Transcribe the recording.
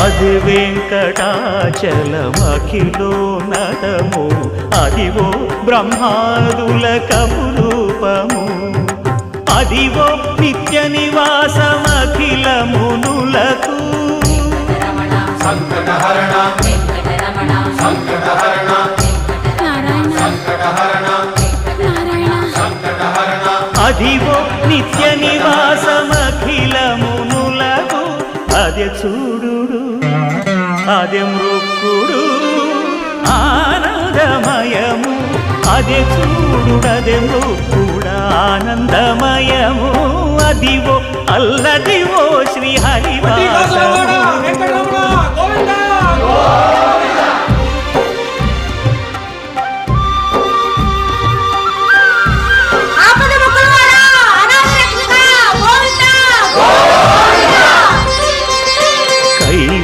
అది వెంకటాచలమఖిలో నటము అదివో బ్రహ్మాదుల కపురూపము అదివో నిత్య నివాసమఖిల మునులకు సంకటహరణ సంకటహరణ సంకటహరణ సంకటహరణ అదివో నిత్య నివాసమఖిల మునులకు అదే చూడు అదే మృక్కుడు ఆనందమయము అదే చూడు అదే మృక్కుడు ఆనందమయము అదివో అల్లదివో శ్రీ హరివాసము